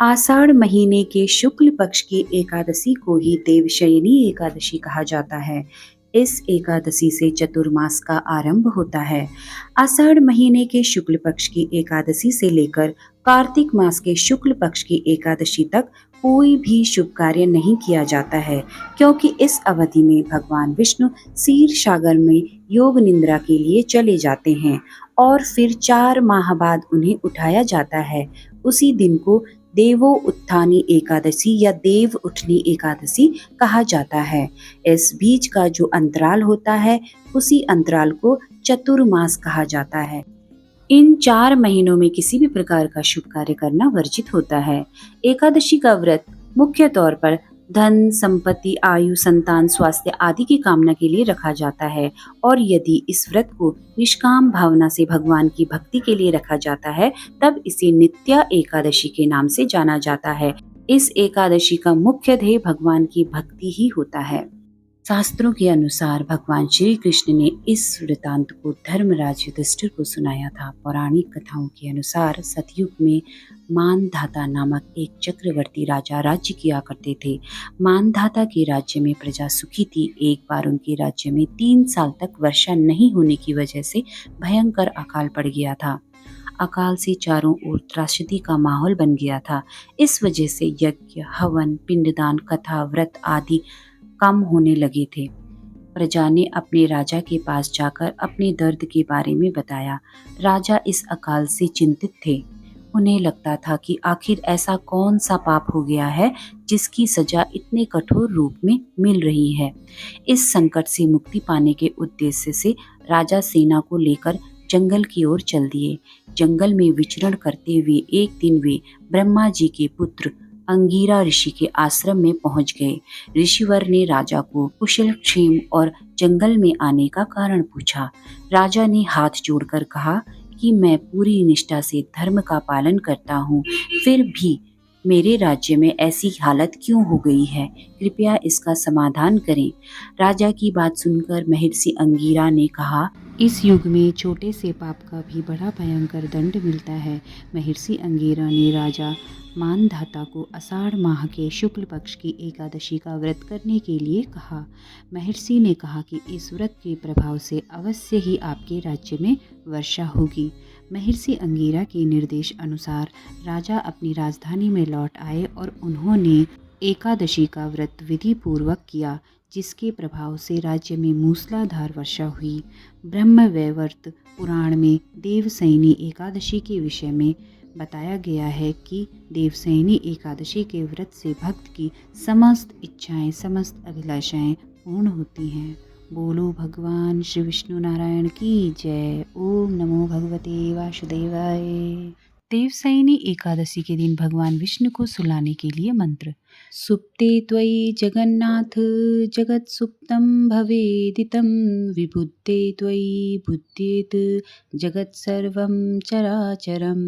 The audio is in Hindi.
आषाढ़ महीने के शुक्ल पक्ष की एकादशी को ही देवशयनी एकादशी कहा जाता है। इस एकादशी से चतुर्मास का आरंभ होता है। आषाढ़ महीने के शुक्ल पक्ष की एकादशी से लेकर कार्तिक मास के शुक्ल पक्ष की एकादशी तक कोई भी शुभ कार्य नहीं किया जाता है, क्योंकि इस अवधि में भगवान विष्णु क्षीर सागर में योग निद्रा के लिए चले जाते हैं और फिर 4 माह बाद उन्हें उठाया जाता है। उसी दिन को देवो उत्थानी एकादशी या देव उठनी एकादशी कहा जाता है। इस बीच का जो अंतराल होता है, उसी अंतराल को चतुर्मास कहा जाता है। इन 4 महीनों में किसी भी प्रकार का शुभ कार्य करना वर्जित होता है। एकादशी का व्रत मुख्य तौर पर धन, संपत्ति, आयु, संतान, स्वास्थ्य आदि की कामना के लिए रखा जाता है और यदि इस व्रत को निष्काम भावना से भगवान की भक्ति के लिए रखा जाता है, तब इसे नित्या एकादशी के नाम से जाना जाता है। इस एकादशी का मुख्य ध्येय भगवान की भक्ति ही होता है। शास्त्रों के अनुसार भगवान श्री कृष्ण ने इस वृतांत को धर्मराज युधिष्ठिर को सुनाया था। पौराणिक कथाओं के अनुसार सतयुग में मानधाता नामक एक चक्रवर्ती राजा राज्य किया करते थे। मानधाता के राज्य में प्रजा सुखी थी। एक बार उनके राज्य में 3 साल तक वर्षा नहीं होने की वजह से भयंकर अकाल पड़ गया था। अकाल से चारों ओर त्रासदी का माहौल बन गया था। इस वजह से यज्ञ, हवन, पिंडदान, कथा, व्रत आदि कम होने लगे थे। प्रजा ने अपने राजा के पास जाकर अपने दर्द के बारे में बताया। राजा इस अकाल से चिंतित थे। उन्हें लगता था कि आखिर ऐसा कौन सा पाप हो गया है जिसकी सजा इतने कठोर रूप में मिल रही है। इस संकट से मुक्ति पाने के उद्देश्य से राजा सेना को लेकर जंगल की ओर चल दिए। जंगल में विचरण करते हुए एक दिन वे ब्रह्मा जी के पुत्र अंगीरा ऋषि के आश्रम में पहुंच गए। ऋषिवर ने राजा को कुशल क्षेम और जंगल में आने का कारण पूछा। राजा ने हाथ जोड़कर कहा कि मैं पूरी निष्ठा से धर्म का पालन करता हूँ, फिर भी मेरे राज्य में ऐसी हालत क्यों हो गई है? कृपया इसका समाधान करें। राजा की बात सुनकर महर्षि अंगीरा ने कहा, इस युग में छोटे से पाप का भी बड़ा भयंकर दंड मिलता है। महर्षि अंगीरा ने राजा मानधाता को आषाढ़ माह के शुक्ल पक्ष की एकादशी का व्रत करने के लिए कहा। महर्षि ने कहा कि इस व्रत के प्रभाव से अवश्य ही आपके राज्य में वर्षा होगी। महर्षि अंगीरा के निर्देश अनुसार राजा अपनी राजधानी में लौट आए और उन्होंने एकादशी का व्रत विधि पूर्वक किया, जिसके प्रभाव से राज्य में मूसलाधार वर्षा हुई। ब्रह्मवैवर्त पुराण में देवशयनी एकादशी के विषय में बताया गया है कि देवशयनी एकादशी के व्रत से भक्त की समस्त इच्छाएं, समस्त अभिलाषाएं पूर्ण होती हैं। बोलो भगवान श्री विष्णु नारायण की जय। ओम नमो भगवते वासुदेवाय। देवशयनी एकादशी के दिन भगवान विष्णु को सुलाने के लिए मंत्र। सुप्ते त्वयि जगन्नाथ जगत् सुप्तं भवेदितं, विबुद्धे त्वयि बुध्येत जगत् सर्वं चराचरम्।